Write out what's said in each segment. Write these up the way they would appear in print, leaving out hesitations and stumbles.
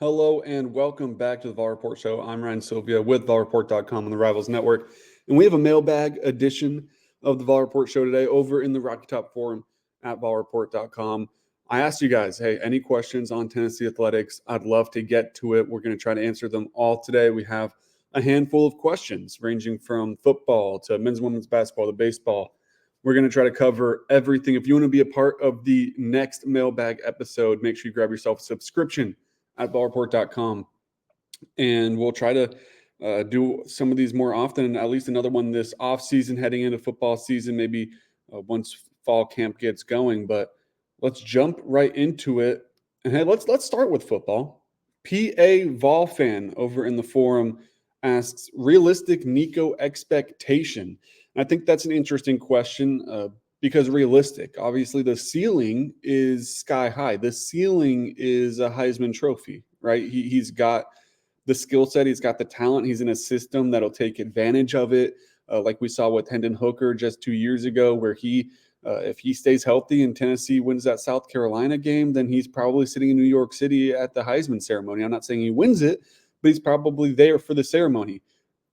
Hello and welcome back to the VolReport Show. I'm Ryan Sylvia with VolReport.com on the Rivals Network. And we have a mailbag edition of the VolReport Show today over in the Rocky Top Forum at VolReport.com. I asked you guys, hey, any questions on Tennessee athletics? I'd love to get to it. We're going to try to answer them all today. We have a handful of questions ranging from football to men's and women's basketball to baseball. We're going to try to cover everything. If you want to be a part of the next mailbag episode, make sure you grab yourself a subscription at VolReport.com. And we'll try to do some of these more often, and at least another one this off season, heading into football season, maybe once fall camp gets going. But let's jump right into it. And hey, let's start with football. PA Vol fan over in the forum asks, realistic Nico expectation. And I think that's an interesting question. Because realistic, obviously the ceiling is sky high. The ceiling is a Heisman Trophy, right? He's got the skill set, he's got the talent, he's in a system that'll take advantage of it, like we saw with Hendon Hooker just 2 years ago, where if he stays healthy and Tennessee wins that South Carolina game, then he's probably sitting in New York City at the Heisman ceremony. I'm not saying he wins it, but he's probably there for the ceremony.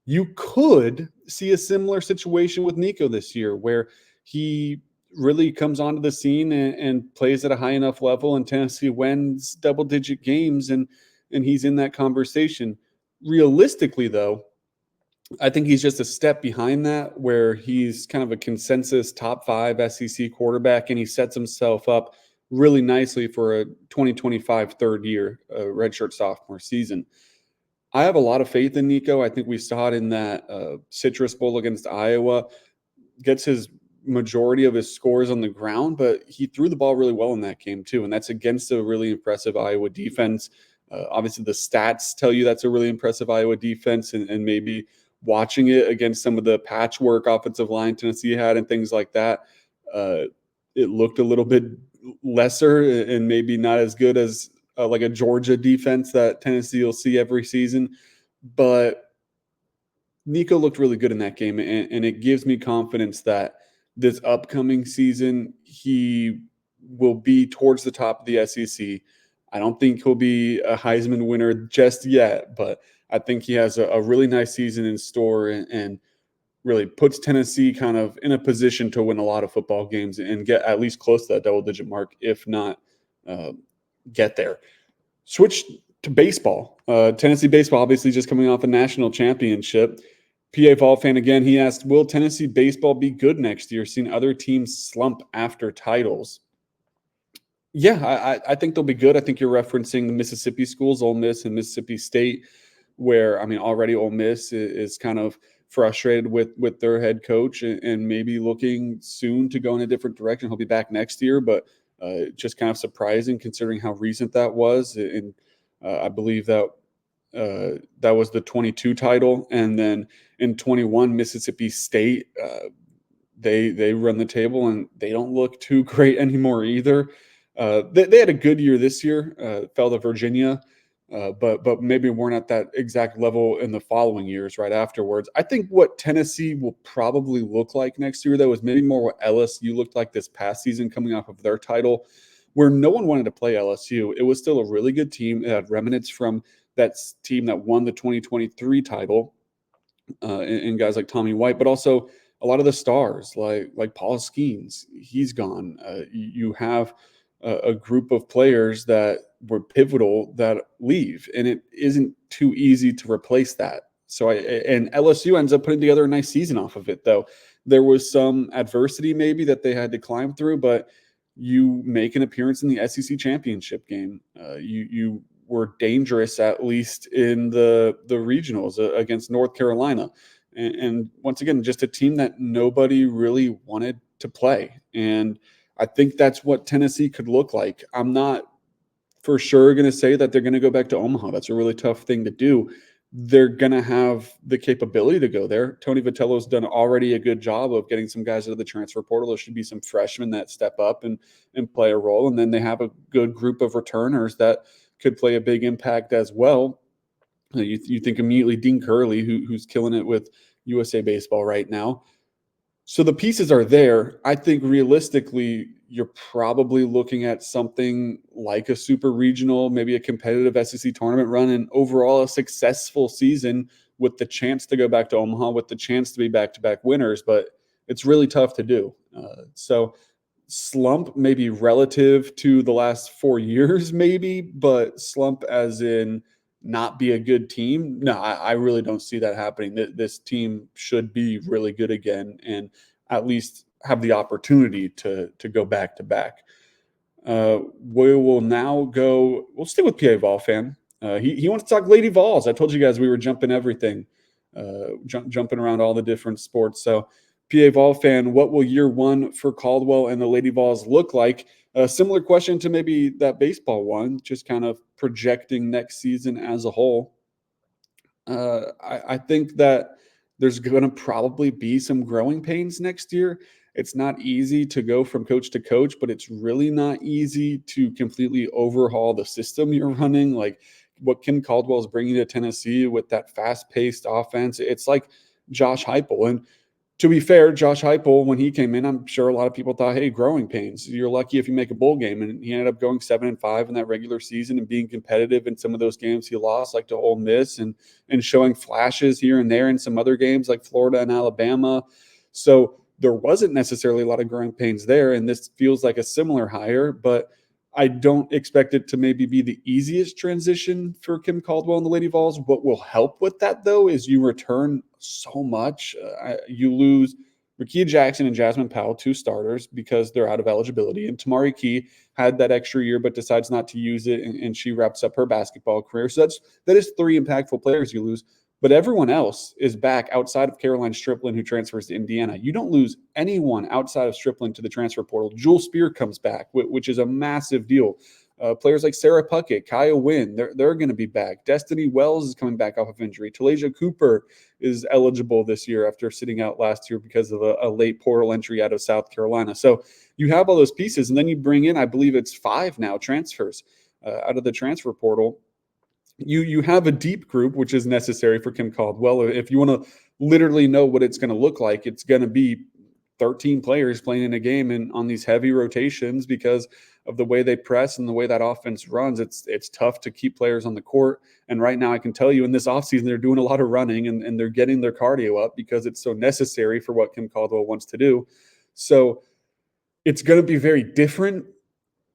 You could see a similar situation with Nico this year, where he really comes onto the scene and plays at a high enough level, and Tennessee wins double-digit games, and he's in that conversation. Realistically, though, I think he's just a step behind that, where he's kind of a consensus top 5 SEC quarterback, and he sets himself up really nicely for a 2025 third year redshirt sophomore season. I have a lot of faith in Nico. I think we saw it in that Citrus Bowl against Iowa. Gets his majority of his scores on the ground, but he threw the ball really well in that game too, and that's against a really impressive Iowa defense. Obviously, the stats tell you that's a really impressive Iowa defense, and maybe watching it against some of the patchwork offensive line Tennessee had and things like that, it looked a little bit lesser and maybe not as good as like a Georgia defense that Tennessee will see every season. But Nico looked really good in that game, and it gives me confidence that this upcoming season he will be towards the top of the SEC. I don't think he'll be a Heisman winner just yet, but I think he has a really nice season in store, and really puts Tennessee kind of in a position to win a lot of football games and get at least close to that double-digit mark, if not get there. Switch to baseball. Tennessee baseball, obviously just coming off a national championship. PA Vol fan again, he asked, will Tennessee baseball be good next year, seeing other teams slump after titles? Yeah, I think they'll be good. I think you're referencing the Mississippi schools, Ole Miss and Mississippi State, where, I mean, already Ole Miss is kind of frustrated with their head coach and maybe looking soon to go in a different direction. He'll be back next year, but just kind of surprising considering how recent that was. And I believe that that was the 22 title. And then in 21, Mississippi State, they run the table, and they don't look too great anymore either. They had a good year this year, fell to Virginia, but maybe weren't at that exact level in the following years right afterwards. I think what Tennessee will probably look like next year, though, is maybe more what LSU looked like this past season coming off of their title, where no one wanted to play LSU. It was still a really good team. It had remnants from that team that won the 2023 title, and guys like Tommy White, but also a lot of the stars like Paul Skeens. He's gone. You have a group of players that were pivotal that leave, and it isn't too easy to replace that. So and LSU ends up putting together a nice season off of it, though. There was some adversity maybe that they had to climb through, but you make an appearance in the SEC championship game. You were dangerous, at least in the regionals against North Carolina. And once again, just a team that nobody really wanted to play. And I think that's what Tennessee could look like. I'm not for sure going to say that they're going to go back to Omaha. That's a really tough thing to do. They're going to have the capability to go there. Tony Vitello's done already a good job of getting some guys out of the transfer portal. There should be some freshmen that step up and play a role. And then they have a good group of returners that could play a big impact as well. You think immediately Dean Curley, who's killing it with USA Baseball right now. So the pieces are there. I think realistically, you're probably looking at something like a super regional, maybe a competitive SEC tournament run, and overall a successful season with the chance to go back to Omaha, with the chance to be back-to-back winners. But it's really tough to do. So slump maybe relative to the last 4 years, maybe, but slump as in not be a good team. No, I really don't see that happening. This team should be really good again and at least have the opportunity to go back to back. We will now go. We'll stay with PA Vol fan. He wants to talk Lady Vols. I told you guys we were jumping everything, jumping around all the different sports. So, PA Vol fan, what will year one for Caldwell and the Lady Vols look like? A similar question to maybe that baseball one, just kind of projecting next season as a whole. I think that there's going to probably be some growing pains next year. It's not easy to go from coach to coach, but it's really not easy to completely overhaul the system you're running. Like what Kim Caldwell is bringing to Tennessee with that fast-paced offense, it's like Josh Heupel. And to be fair, Josh Heupel, when he came in, I'm sure a lot of people thought, hey, growing pains. You're lucky if you make a bowl game. And he ended up going 7-5 in that regular season and being competitive in some of those games he lost, like to Ole Miss, and showing flashes here and there in some other games like Florida and Alabama. So there wasn't necessarily a lot of growing pains there. And this feels like a similar hire, but I don't expect it to maybe be the easiest transition for Kim Caldwell and the Lady Vols. What will help with that, though, is you return so much. You lose Rakia Jackson and Jasmine Powell, 2 starters, because they're out of eligibility. And Tamari Key had that extra year but decides not to use it, and she wraps up her basketball career. So that is 3 impactful players you lose. But everyone else is back outside of Caroline Strickland, who transfers to Indiana. You don't lose anyone outside of Strickland to the transfer portal. Jewel Spear comes back, which is a massive deal. Players like Sarah Puckett, Kaya Wynn, they're going to be back. Destiny Wells is coming back off of injury. Talasia Cooper is eligible this year after sitting out last year because of a late portal entry out of South Carolina. So you have all those pieces, and then you bring in, I believe it's 5 now, transfers out of the transfer portal. You have a deep group, which is necessary for Kim Caldwell. If you want to literally know what it's going to look like, it's going to be 13 players playing in a game and on these heavy rotations because of the way they press and the way that offense runs. It's tough to keep players on the court. And right now I can tell you in this offseason, they're doing a lot of running and they're getting their cardio up because it's so necessary for what Kim Caldwell wants to do. So it's going to be very different.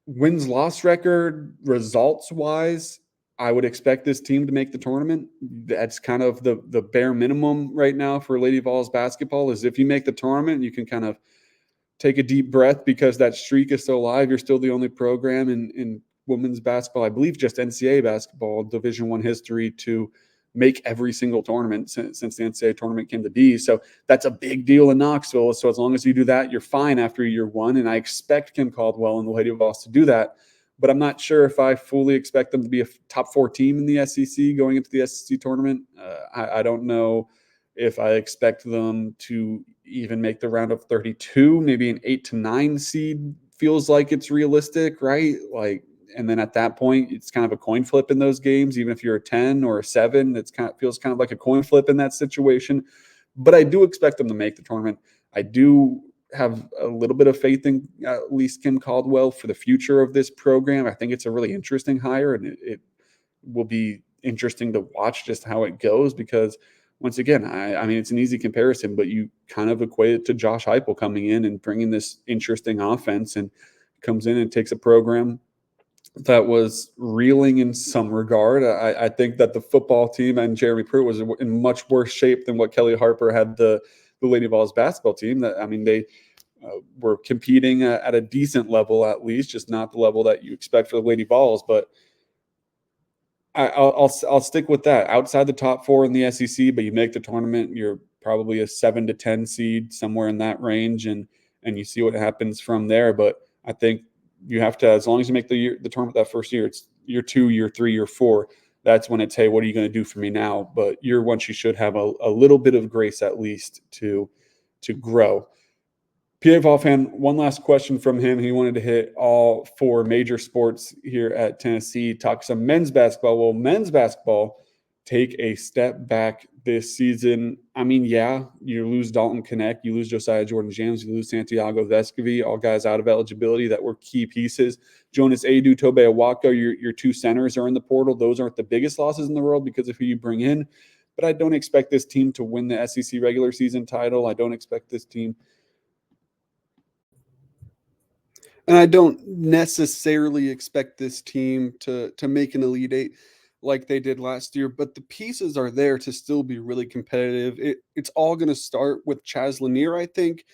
Wins-loss record, results-wise, I would expect this team to make the tournament. That's kind of the bare minimum right now for Lady Vols basketball is if you make the tournament, you can kind of take a deep breath because that streak is still alive. You're still the only program in women's basketball, I believe just NCAA basketball, Division I history to make every single tournament since the NCAA tournament came to be. So that's a big deal in Knoxville. So as long as you do that, you're fine after year one. And I expect Kim Caldwell and the Lady Vols to do that. But I'm not sure if I fully expect them to be a top 4 team in the SEC going into the SEC tournament. I don't know if I expect them to even make the round of 32, maybe an 8 to 9 seed feels like it's realistic, right? Like, and then at that point, it's kind of a coin flip in those games. Even if you're a 10 or a 7, it's feels kind of like a coin flip in that situation. But I do expect them to make the tournament. I do have a little bit of faith in at least Kim Caldwell for the future of this program. I think it's a really interesting hire, and it will be interesting to watch just how it goes because once again, I mean, it's an easy comparison, but you kind of equate it to Josh Heupel coming in and bringing this interesting offense and comes in and takes a program that was reeling in some regard. I think that the football team and Jeremy Pruitt was in much worse shape than what Kelly Harper had the Lady Vols basketball team. That I mean, they were competing at a decent level, at least, just not the level that you expect for the Lady Vols. But I'll stick with that. Outside the top 4 in the SEC, but you make the tournament, you're probably a 7 to 10 seed, somewhere in that range, and you see what happens from there. But I think you have to, as long as you make the tournament that first year, it's year 2, year 3, year 4. That's when it's, hey, what are you going to do for me now? But year 1, you should have a little bit of grace at least to grow. PA Vol fan, one last question from him. He wanted to hit all 4 major sports here at Tennessee, talk some men's basketball. Will men's basketball take a step back this season. I mean, yeah, you lose Dalton Connect, you lose Josiah Jordan-James, you lose Santiago Vescovi, all guys out of eligibility that were key pieces. Jonas Adu, Tobe Awaka, your two centers are in the portal. Those aren't the biggest losses in the world because of who you bring in. But I don't expect this team to win the SEC regular season title. I don't expect this team. And I don't necessarily expect this team to make an Elite Eight like they did last year, but the pieces are there to still be really competitive. It's all going to start with Chaz Lanier, I think.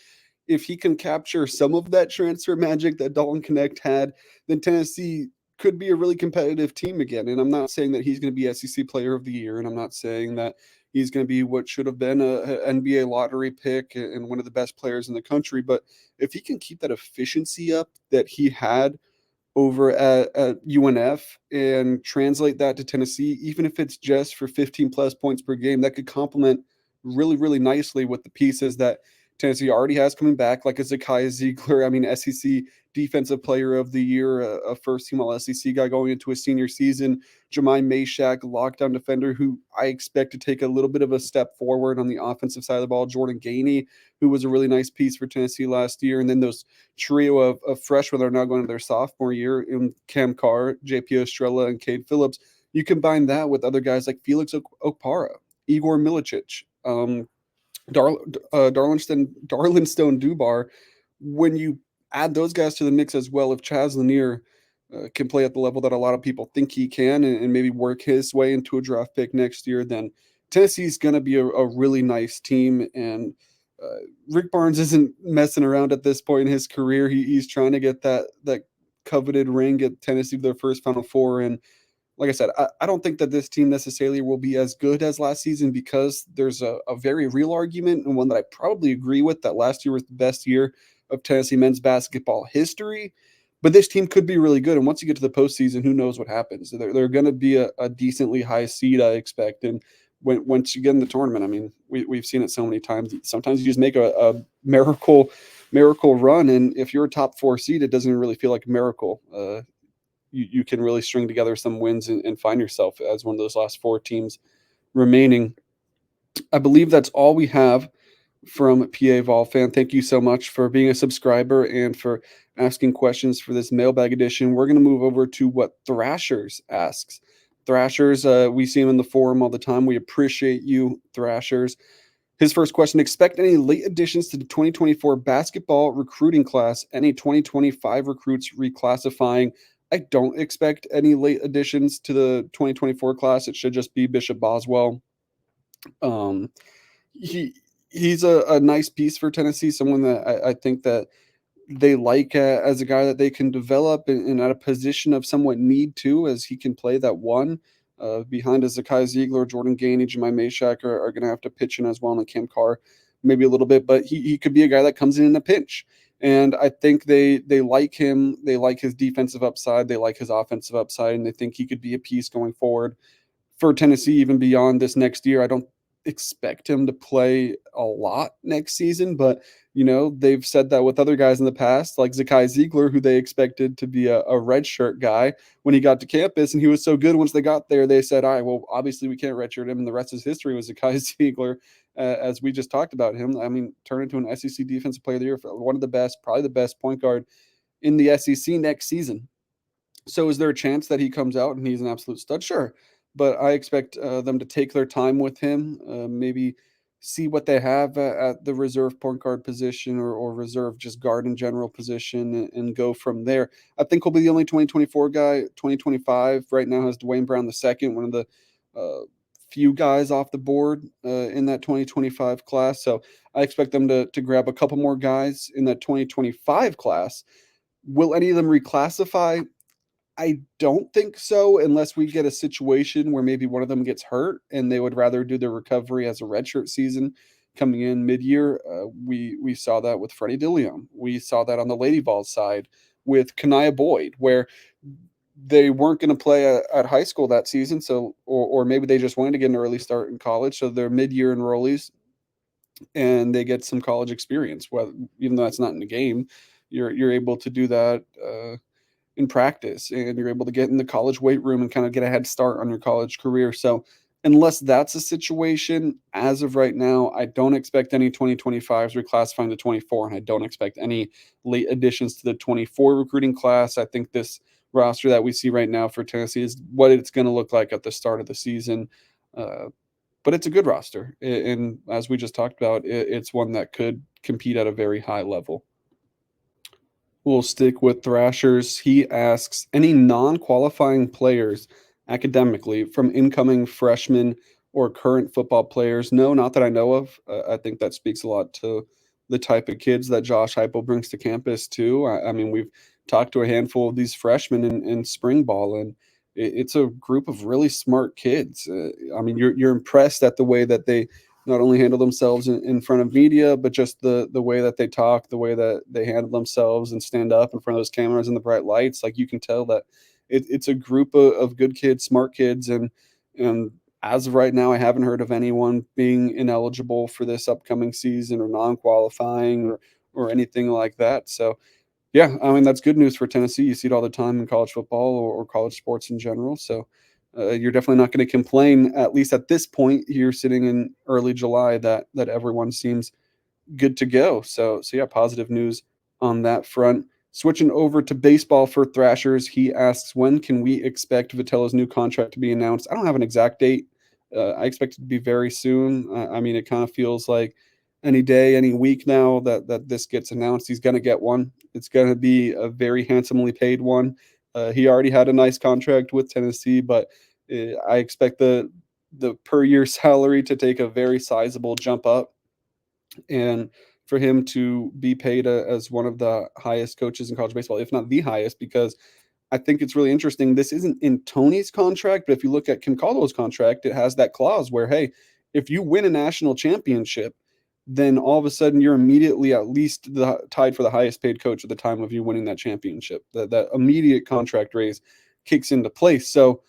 If he can capture some of that transfer magic that Dalton Connect had, then Tennessee could be a really competitive team again. And I'm not saying that he's going to be SEC Player of the Year, and I'm not saying that he's going to be what should have been a NBA lottery pick and one of the best players in the country. But if he can keep that efficiency up that he had over at UNF and translate that to Tennessee, even if it's just for 15 plus points per game, that could complement really, really nicely with the pieces that Tennessee already has coming back, like a Zakiya Ziegler. I mean, SEC Defensive Player of the Year, a first team All SEC guy going into a senior season. Jemai Mashak, lockdown defender, who I expect to take a little bit of a step forward on the offensive side of the ball. Jordan Gainey, who was a really nice piece for Tennessee last year. And then those trio of freshmen that are now going to their sophomore year in Cam Carr, JP Estrella, and Cade Phillips. You combine that with other guys like Felix Okpara, Igor Milicic, Darlinstone Dubar. When you add those guys to the mix as well, if Chaz Lanier can play at the level that a lot of people think he can and maybe work his way into a draft pick next year, then Tennessee's going to be a really nice team. And Rick Barnes isn't messing around at this point in his career. He's trying to get that coveted ring, get Tennessee to their first Final Four. And like I said, I don't think that this team necessarily will be as good as last season because there's a very real argument, and one that I probably agree with, that last year was the best year of Tennessee men's basketball history. But this team could be really good. And once you get to the postseason, who knows what happens? They're going to be a decently high seed, I expect. And once you get in the tournament, I mean, we've seen it so many times. Sometimes you just make a miracle run. And if you're a top four seed, it doesn't really feel like a miracle. You can really string together some wins and find yourself as one of those last four teams remaining. I believe that's all we have from PA Vol fan. Thank you so much for being a subscriber and for asking questions for this mailbag edition. We're going to move over to what Thrashers asks. Thrashers, we see him in the forum all the time. We appreciate you, Thrashers. His first question: expect any late additions to the 2024 basketball recruiting class? Any 2025 recruits reclassifying? I don't expect any late additions to the 2024 class. It should just be Bishop Boswell. Um, he's a nice piece for Tennessee, someone that I think that they like as a guy that they can develop and at a position of somewhat need too, as he can play that one. Behind as Zakiya Ziegler, Jordan Gainey, Jemai Mashak are going to have to pitch in as well, and Cam Carr maybe a little bit, but he could be a guy that comes in a pinch. And I think they like him. They like his defensive upside. They like his offensive upside, and they think he could be a piece going forward for Tennessee even beyond this next year. I don't expect him to play a lot next season, but they've said that with other guys in the past, like Zakiya Ziegler, who they expected to be a red shirt guy when he got to campus, and he was so good once they got there. They said, all right, well, obviously we can't redshirt him, and the rest is history with Zakiya Ziegler, as we just talked about him. I mean, turn into an SEC Defensive Player of the Year, one of the best, probably the best point guard in the SEC next season. So is there a chance that he comes out and he's an absolute stud? Sure. But I expect them to take their time with him, maybe see what they have at the reserve point guard position or reserve just guard in general position and go from there. I think he'll be the only 2024 guy. 2025 right now has Dwayne Brown II, one of the few guys off the board in that 2025 class. So I expect them to grab a couple more guys in that 2025 class. Will any of them reclassify? I don't think so, unless we get a situation where maybe one of them gets hurt and they would rather do their recovery as a redshirt season coming in mid-year. We saw that with Freddie Dillium. We saw that on the Lady Vols side with Kanaya Boyd, where they weren't going to play at high school that season, so or maybe they just wanted to get an early start in college, so they're mid-year enrollees and they get some college experience. Well, even though that's not in the game, you're able to do that. In practice, and you're able to get in the college weight room and kind of get a head start on your college career. So unless that's a situation, as of right now, I don't expect any 2025s reclassifying to 24, and I don't expect any late additions to the 24 recruiting class. I think this roster that we see right now for Tennessee is what it's going to look like at the start of the season. Uh, but it's a good roster. And as we just talked about, it's one that could compete at a very high level. We'll stick with Thrashers. He asks any non qualifying players academically from incoming freshmen or current football players. No, not that I know of. I think that speaks a lot to the type of kids that Josh Heupel brings to campus, too. I mean, we've talked to a handful of these freshmen in spring ball, and it's a group of really smart kids. I mean, you're impressed at the way that they not only handle themselves in front of media, but just the way that they talk, the way that they handle themselves and stand up in front of those cameras and the bright lights. Like you can tell that it's a group of good kids, smart kids, and as of right now, I haven't heard of anyone being ineligible for this upcoming season or non-qualifying or anything like that. So yeah, I mean, that's good news for Tennessee. You see it all the time in college football or college sports in general. So you're definitely not going to complain, at least at this point here sitting in early July, that everyone seems good to go. So yeah, positive news on that front. Switching over to baseball for Thrashers, he asks, when can we expect Vitello's new contract to be announced? I don't have an exact date. I expect it to be very soon. I mean, it kind of feels like any day, any week now that this gets announced, he's going to get one. It's going to be a very handsomely paid one. He already had a nice contract with Tennessee, but I expect the per year salary to take a very sizable jump up, and for him to be paid as one of the highest coaches in college baseball, if not the highest, because I think it's really interesting. This isn't in Tony's contract, but if you look at Ken Caldwell's contract, it has that clause where, hey, if you win a national championship, then all of a sudden you're immediately at least tied for the highest paid coach at the time of you winning that championship. That immediate contract raise kicks into place. So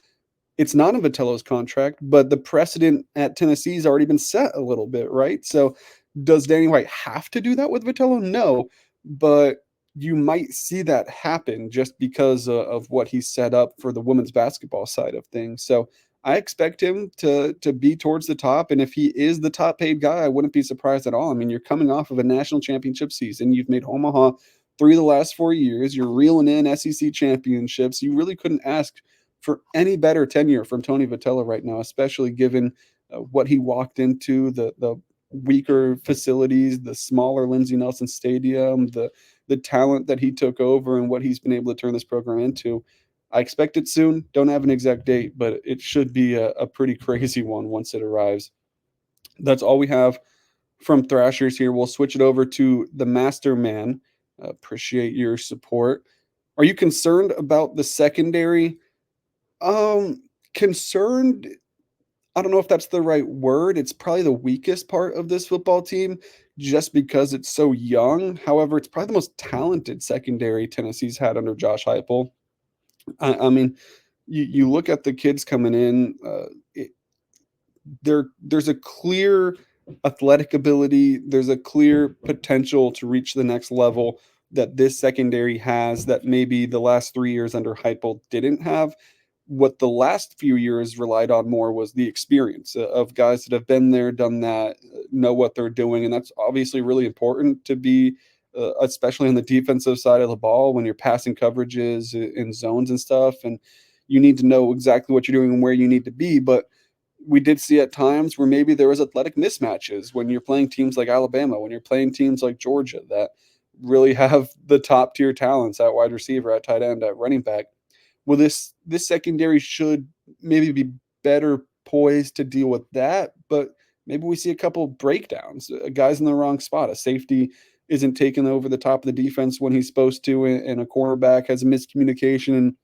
it's not in Vitello's contract, but the precedent at Tennessee's already been set a little bit, right? So does Danny White have to do that with Vitello? No, but you might see that happen just because of what he set up for the women's basketball side of things. So I expect him to be towards the top, and if he is the top paid guy, I wouldn't be surprised at all. I mean, you're coming off of a national championship season. You've made Omaha 3 of the last 4 years. You're reeling in SEC championships. You really couldn't ask for any better tenure from Tony Vitello right now, especially given what he walked into, the weaker facilities, the smaller Lindsey Nelson Stadium, the talent that he took over, and what he's been able to turn this program into. I expect it soon. Don't have an exact date, but it should be a pretty crazy one once it arrives. That's all we have from Thrashers here. We'll switch it over to the Master Man. Appreciate your support. Are you concerned about the secondary? Concerned, I don't know if that's the right word. It's probably the weakest part of this football team just because it's so young. However, it's probably the most talented secondary Tennessee's had under Josh Heupel. I mean, you look at the kids coming in, there's a clear athletic ability, there's a clear potential to reach the next level that this secondary has that maybe the last 3 years under Heupel didn't have. What the last few years relied on more was the experience of guys that have been there, done that, know what they're doing, and that's obviously really important to be, especially on the defensive side of the ball when you're passing coverages in zones and stuff, and you need to know exactly what you're doing and where you need to be. But we did see at times where maybe there was athletic mismatches when you're playing teams like Alabama, when you're playing teams like Georgia that really have the top tier talents at wide receiver, at tight end, at running back. Well, this secondary should maybe be better poised to deal with that, but maybe we see a couple breakdowns, guys in the wrong spot. A safety isn't taking over the top of the defense when he's supposed to, and a cornerback has a miscommunication and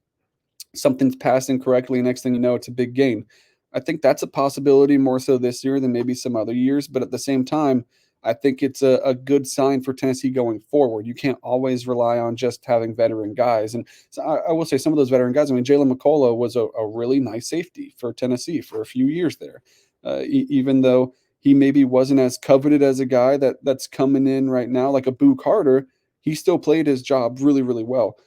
something's passing correctly. Next thing you know, it's a big gain. I think that's a possibility more so this year than maybe some other years. But at the same time, I think it's a good sign for Tennessee going forward. You can't always rely on just having veteran guys. And so I will say some of those veteran guys, I mean, Jalen McCullough was a really nice safety for Tennessee for a few years there. Even though he maybe wasn't as coveted as a guy that's coming in right now, like a Boo Carter, he still played his job really, really well.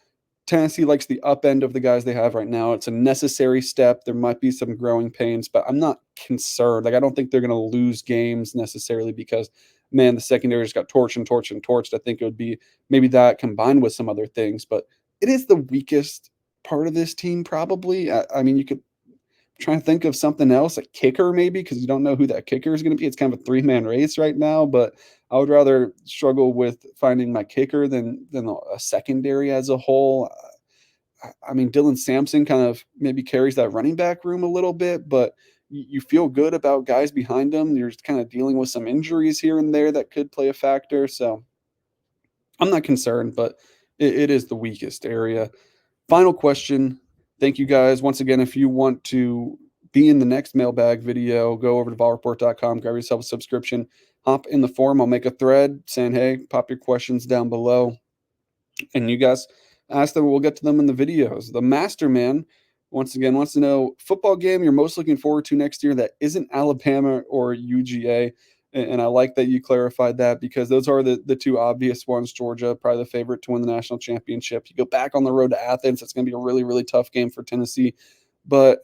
Tennessee likes the up end of the guys they have right now. It's a necessary step. There might be some growing pains, but I'm not concerned. Like, I don't think they're going to lose games necessarily because, man, the secondary just got torched and torched and torched. I think it would be maybe that combined with some other things, but it is the weakest part of this team, probably. I mean, you could try and think of something else, a kicker maybe, because you don't know who that kicker is going to be. It's kind of a three-man race right now, but I would rather struggle with finding my kicker than a secondary as a whole. I mean, Dylan Sampson kind of maybe carries that running back room a little bit, but you feel good about guys behind him. You're kind of dealing with some injuries here and there that could play a factor. So I'm not concerned, but it is the weakest area. Final question. Thank you guys. Once again, if you want to be in the next mailbag video, go over to volreport.com, grab yourself a subscription, hop in the forum. I'll make a thread saying, hey, pop your questions down below. And you guys ask them, we'll get to them in the videos. The Master Man, once again, wants to know football game you're most looking forward to next year that isn't Alabama or UGA. And I like that you clarified that because those are the two obvious ones. Georgia, probably the favorite to win the national championship. You go back on the road to Athens. It's going to be a really, really tough game for Tennessee. But,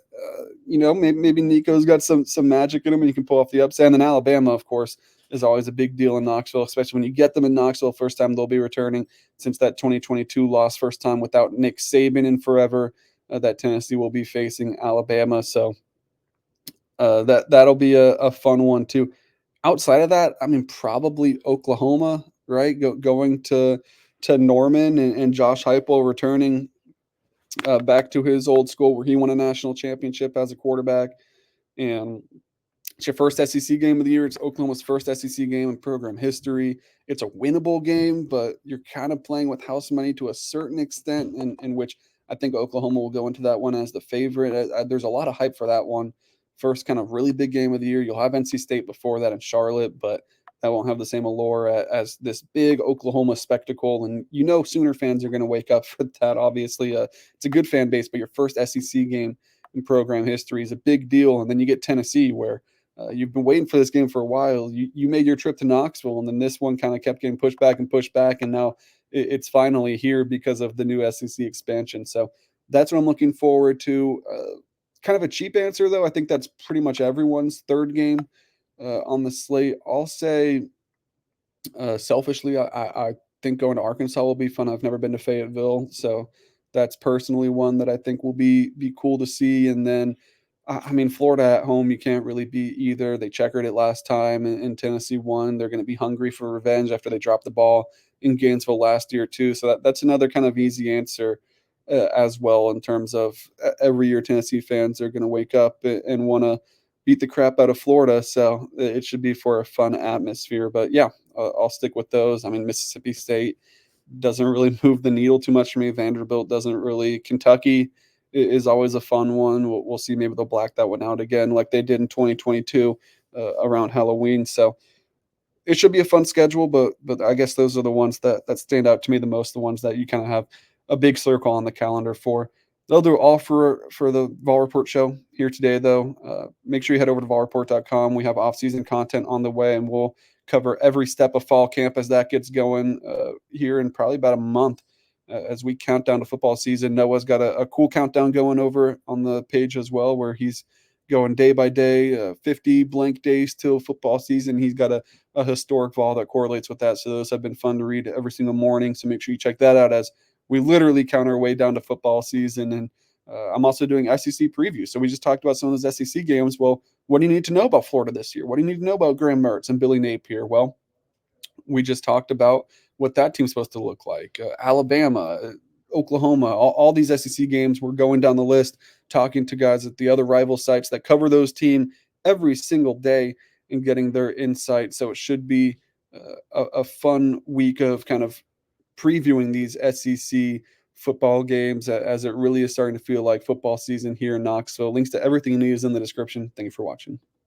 maybe Nico's got some magic in him and you can pull off the upset. And then Alabama, of course, is always a big deal in Knoxville, especially when you get them in Knoxville. First time they'll be returning since that 2022 loss, first time without Nick Saban in forever, that Tennessee will be facing Alabama. So that'll be a fun one too. Outside of that, I mean, probably Oklahoma, right? Going to Norman and Josh Heupel returning back to his old school where he won a national championship as a quarterback. And it's your first SEC game of the year. It's Oklahoma's first SEC game in program history. It's a winnable game, but you're kind of playing with house money to a certain extent, in which I think Oklahoma will go into that one as the favorite. There's a lot of hype for that one. First kind of really big game of the year. You'll have NC State before that in Charlotte, but that won't have the same allure as this big Oklahoma spectacle. And Sooner fans are going to wake up for that. Obviously, it's a good fan base, but your first SEC game in program history is a big deal. And then you get Tennessee, where you've been waiting for this game for a while. You made your trip to Knoxville, and then this one kind of kept getting pushed back, and now it's finally here because of the new SEC expansion. So that's what I'm looking forward to. Kind of a cheap answer, though. I think that's pretty much everyone's third game on the slate. I'll say, selfishly, I think going to Arkansas will be fun. I've never been to Fayetteville, so that's personally one that I think will be cool to see. And then I mean, Florida at home, you can't really beat either. They checkered it last time, and Tennessee won. They're going to be hungry for revenge after they dropped the ball in Gainesville last year, too. So that's another kind of easy answer as well, in terms of every year Tennessee fans are going to wake up and want to beat the crap out of Florida. So it should be for a fun atmosphere. But yeah, I'll stick with those. I mean, Mississippi State doesn't really move the needle too much for me. Vanderbilt doesn't really. Kentucky is always a fun one. We'll see. Maybe they'll black that one out again, like they did in 2022 around Halloween. So it should be a fun schedule. But I guess those are the ones that stand out to me the most. The ones that you kind of have a big circle on the calendar for. They'll do all for the VolReport show here today, though. Make sure you head over to volreport.com. We have off-season content on the way, and we'll cover every step of fall camp as that gets going here in probably about a month as we count down to football season. Noah's got a cool countdown going over on the page as well, where he's going day by day, 50 blank days till football season. He's got a historic vol that correlates with that. So those have been fun to read every single morning. So make sure you check that out as we literally count our way down to football season. And I'm also doing SEC previews. So we just talked about some of those SEC games. Well, what do you need to know about Florida this year? What do you need to know about Graham Mertz and Billy Napier? Well, we just talked about what that team's supposed to look like. Alabama, Oklahoma, all these SEC games. We're going down the list, talking to guys at the other rival sites that cover those teams every single day and getting their insight. So it should be a fun week of kind of previewing these SEC football games as it really is starting to feel like football season here in Knoxville. Links to everything you need is in the description. Thank you for watching.